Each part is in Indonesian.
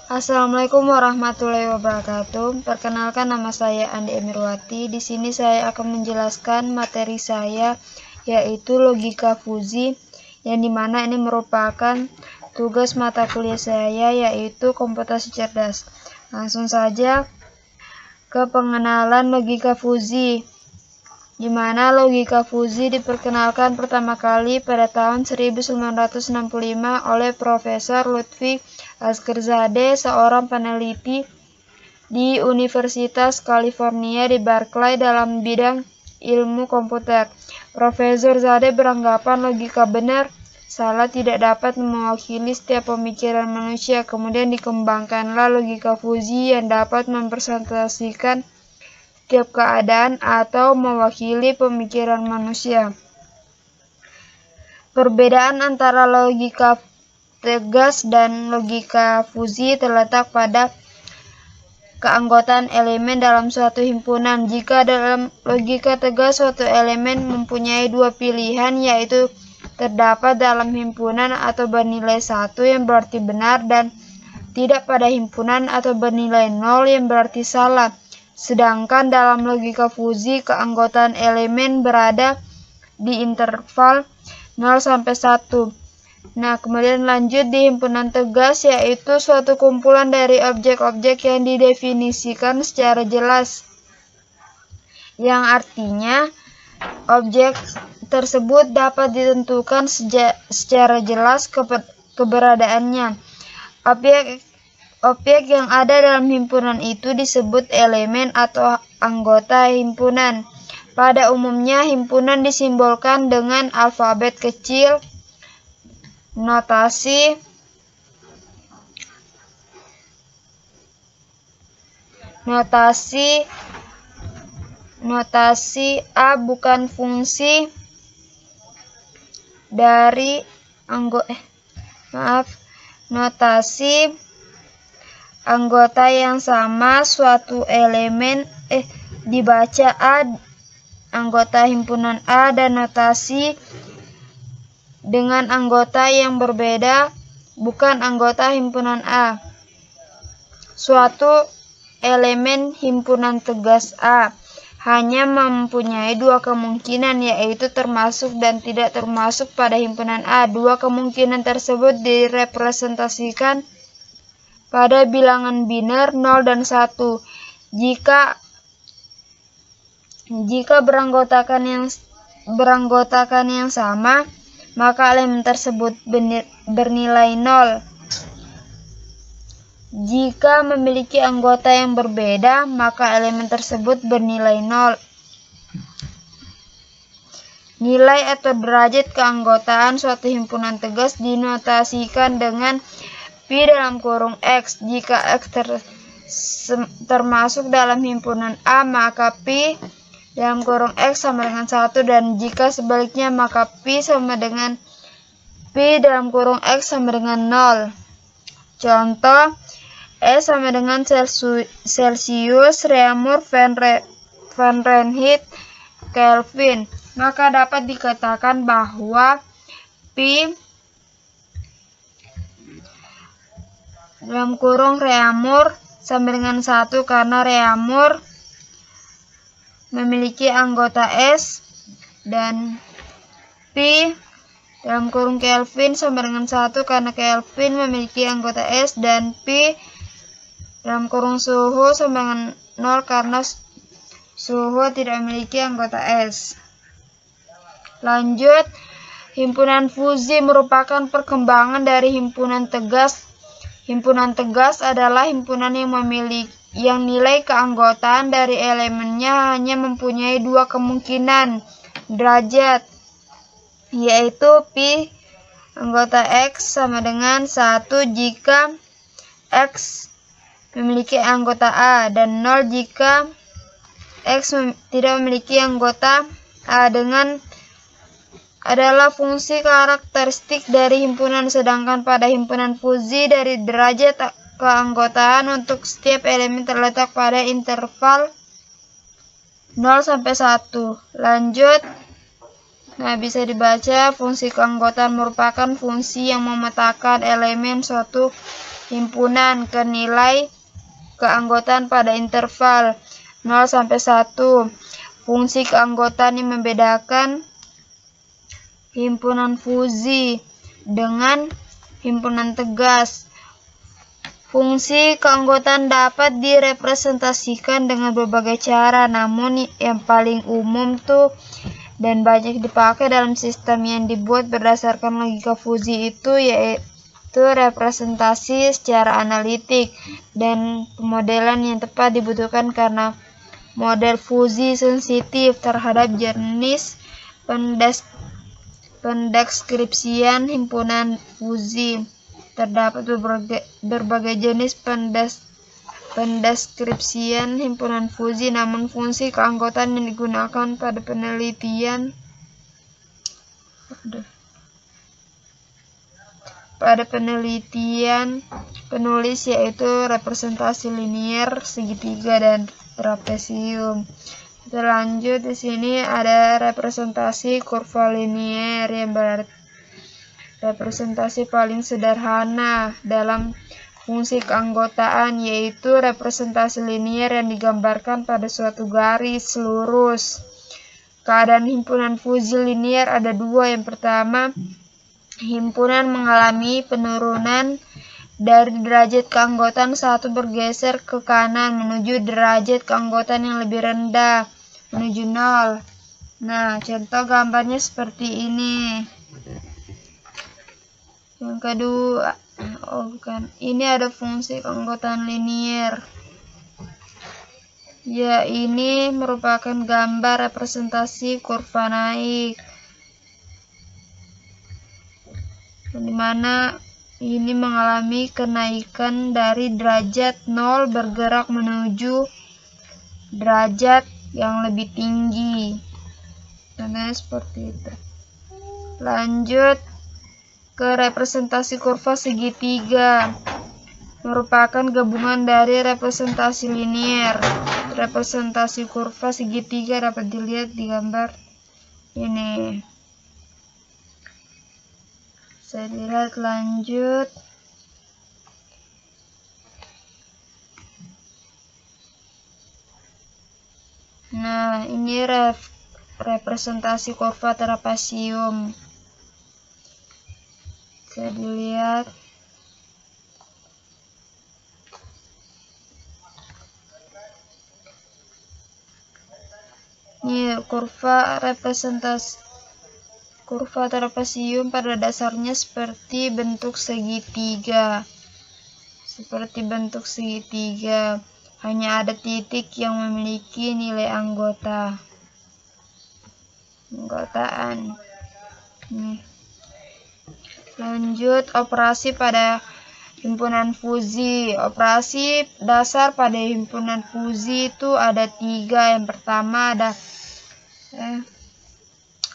Assalamualaikum warahmatullahi wabarakatuh. Perkenalkan, nama saya Andi Emirwati. Di sini saya akan menjelaskan materi saya, yaitu logika fuzzi, yang dimana ini merupakan tugas mata kuliah saya, yaitu komputasi cerdas. Langsung saja ke pengenalan logika fuzzi, di mana logika fuzzi diperkenalkan pertama kali pada tahun 1965 oleh Profesor Ludwig Askerzadeh, seorang peneliti di Universitas California di Berkeley dalam bidang ilmu komputer. Profesor Zadeh beranggapan logika benar salah tidak dapat mewakili setiap pemikiran manusia. Kemudian dikembangkanlah logika fuzzi yang dapat mempresentasikan setiap keadaan atau mewakili pemikiran manusia. Perbedaan antara logika tegas dan logika fuzzi terletak pada keanggotaan elemen dalam suatu himpunan. Jika dalam logika tegas suatu elemen mempunyai dua pilihan, yaitu terdapat dalam himpunan atau bernilai 1 yang berarti benar, dan tidak pada himpunan atau bernilai 0 yang berarti salah. Sedangkan dalam logika fuzzi keanggotaan elemen berada di interval 0 sampai 1. Nah, kemudian lanjut di himpunan tegas, yaitu suatu kumpulan dari objek-objek yang didefinisikan secara jelas, yang artinya objek tersebut dapat ditentukan secara jelas keberadaannya. Objek yang ada dalam himpunan itu disebut elemen atau anggota himpunan. Pada umumnya, himpunan disimbolkan dengan alfabet kecil. Notasi A bukan fungsi dari notasi anggota yang sama suatu elemen dibaca A anggota himpunan A, dan notasi dengan anggota yang berbeda bukan anggota himpunan A. Suatu elemen himpunan tegas A hanya mempunyai dua kemungkinan, yaitu termasuk dan tidak termasuk pada himpunan A. Dua kemungkinan tersebut direpresentasikan pada bilangan biner 0 dan 1. Jika beranggotakan yang sama, maka elemen tersebut bernilai 0. Jika memiliki anggota yang berbeda, maka elemen tersebut bernilai 0. Nilai atau derajat keanggotaan suatu himpunan tegas dinotasikan dengan pi dalam kurung X. Jika X termasuk dalam himpunan A, maka pi dalam kurung X sama dengan 1, dan jika sebaliknya maka pi sama dengan pi dalam kurung X sama dengan 0. Contoh, E sama dengan Celsius, Reaumur, Fahrenheit, Kelvin. Maka dapat dikatakan bahwa pi dalam kurung Reaumur sama dengan 1 karena Reaumur memiliki anggota S, dan pi dalam kurung Kelvin sama dengan 1 karena Kelvin memiliki anggota S, dan pi dalam kurung suhu sama dengan 0 karena suhu tidak memiliki anggota S. Lanjut, himpunan fuzzi merupakan perkembangan dari himpunan tegas. Himpunan tegas adalah himpunan yang nilai keanggotaan dari elemennya hanya mempunyai dua kemungkinan derajat, yaitu pi anggota X sama dengan 1 jika X memiliki anggota A, dan 0 jika X tidak memiliki anggota A. Dengan adalah fungsi karakteristik dari himpunan, sedangkan pada himpunan fuzzi dari derajat keanggotaan untuk setiap elemen terletak pada interval 0 sampai 1. Lanjut, nah bisa dibaca fungsi keanggotaan merupakan fungsi yang memetakan elemen suatu himpunan ke nilai keanggotaan pada interval 0 sampai 1. Fungsi keanggotaan yang membedakan himpunan fuzi dengan himpunan tegas. Fungsi keanggotaan dapat direpresentasikan dengan berbagai cara, namun yang paling umum dan banyak dipakai dalam sistem yang dibuat berdasarkan logika fuzi itu yaitu representasi secara analitik, dan pemodelan yang tepat dibutuhkan karena model fuzi sensitif terhadap jenis pendeskripsian himpunan fuzi. Terdapat berbagai jenis pendeskripsian himpunan fuzi, namun fungsi keanggotaan yang digunakan pada penelitian penulis yaitu representasi linier, segitiga, dan trapesium. Kita lanjut, di sini ada representasi kurva linier yang berarti representasi paling sederhana dalam fungsi keanggotaan, yaitu representasi linier yang digambarkan pada suatu garis lurus. Keadaan himpunan fuzi linier ada dua. Yang pertama, himpunan mengalami penurunan dari derajat keanggotaan 1 bergeser ke kanan menuju derajat keanggotaan yang lebih rendah, menuju 0. Nah, contoh gambarnya seperti ini. Yang kedua, ini ada fungsi keanggotaan linier. Ya, ini merupakan gambar representasi kurva naik, di mana ini mengalami kenaikan dari derajat 0 bergerak menuju derajat yang lebih tinggi. Contohnya seperti itu. Lanjut ke representasi kurva segitiga, merupakan gabungan dari representasi linier. Representasi kurva segitiga dapat dilihat di gambar ini. Saya lihat lanjut. Nah, ini representasi kurva trapesium. Bisa dilihat. Ini kurva trapesium pada dasarnya seperti bentuk segitiga. Hanya ada titik yang memiliki nilai anggotaan. Lanjut, operasi pada himpunan fuzi. Operasi dasar pada himpunan fuzi itu ada 3. Yang pertama ada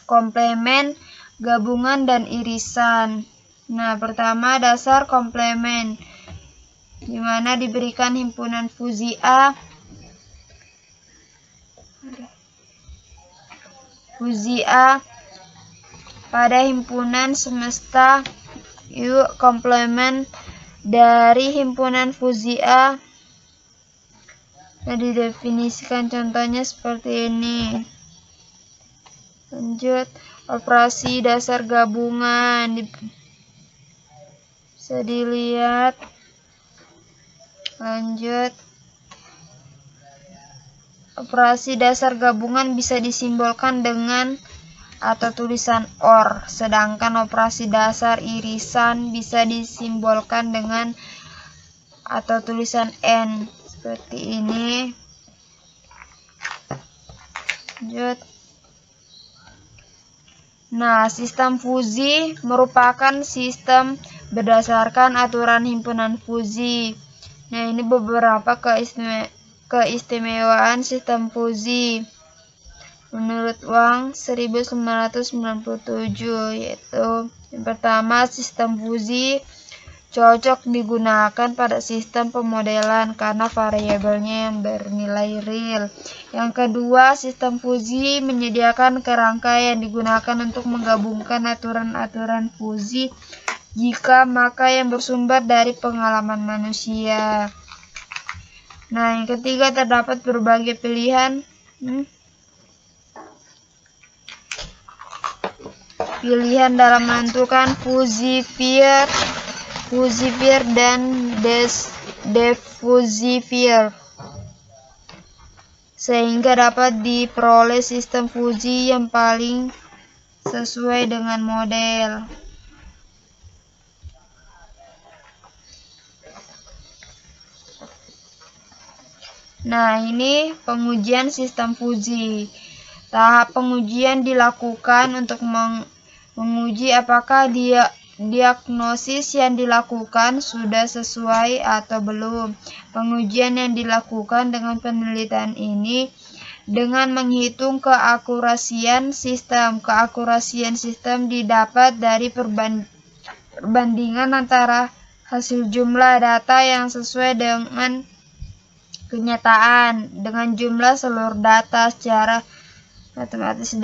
komplemen, gabungan, dan irisan. Nah, pertama dasar komplemen, di mana diberikan himpunan fuzi A pada himpunan semesta U, komplemen dari himpunan fuzi A didefinisikan contohnya seperti ini. Lanjut, operasi dasar gabungan bisa dilihat. Lanjut, operasi dasar gabungan bisa disimbolkan dengan atau tulisan OR, sedangkan operasi dasar irisan bisa disimbolkan dengan atau tulisan N seperti ini. Lanjut. Nah, sistem fuzi merupakan sistem berdasarkan aturan himpunan fuzi. Nah, ini beberapa keistimewaan sistem fuzi menurut Wang 1997, yaitu yang pertama, sistem fuzi cocok digunakan pada sistem pemodelan karena variabelnya yang bernilai real. Yang kedua, sistem fuzi menyediakan kerangka yang digunakan untuk menggabungkan aturan-aturan fuzi jika maka yang bersumber dari pengalaman manusia. Nah, yang ketiga, terdapat berbagai pilihan dalam menentukan Fuzzy-Fear dan Diffusivier, sehingga dapat diperoleh sistem Fuzzy yang paling sesuai dengan model. Nah, ini pengujian sistem Fuzzy. Tahap pengujian dilakukan untuk menguji apakah diagnosis yang dilakukan sudah sesuai atau belum. Pengujian yang dilakukan dengan penelitian ini dengan menghitung keakurasian sistem. Keakurasian sistem didapat dari perbandingan antara hasil jumlah data yang sesuai dengan kenyataan dengan jumlah seluruh data secara matematis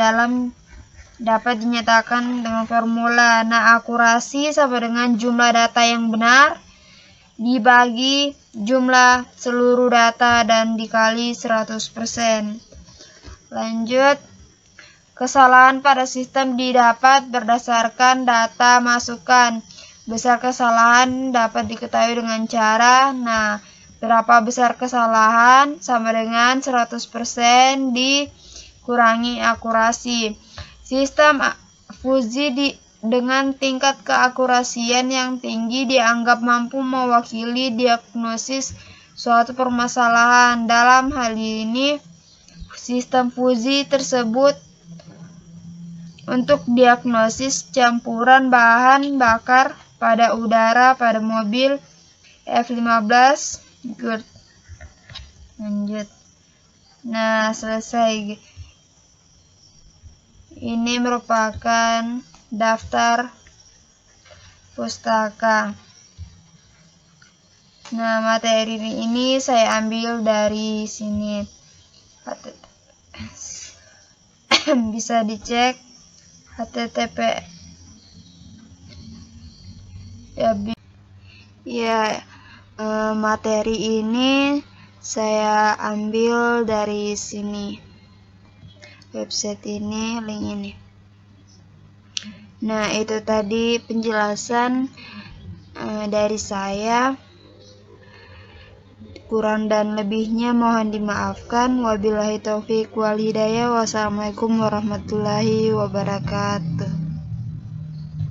dapat dinyatakan dengan formula. Nah, akurasi sama dengan jumlah data yang benar dibagi jumlah seluruh data dan dikali 100%. Lanjut, kesalahan pada sistem didapat berdasarkan data masukan. Besar kesalahan dapat diketahui dengan cara, berapa besar kesalahan sama dengan 100% dikurangi akurasi. Sistem Fuzzy dengan tingkat keakurasian yang tinggi dianggap mampu mewakili diagnosis suatu permasalahan. Dalam hal ini, sistem Fuzzy tersebut untuk diagnosis campuran bahan bakar pada udara pada mobil F-15. Good. Lanjut. Nah, selesai. Ini merupakan daftar pustaka. Nah, materi ini saya ambil dari sini. Bisa dicek http materi ini saya ambil dari sini, website ini, link ini. Nah, itu tadi penjelasan dari saya. Kurang dan lebihnya mohon dimaafkan. Wabillahi taufik wal hidayah. Wassalamualaikum warahmatullahi wabarakatuh.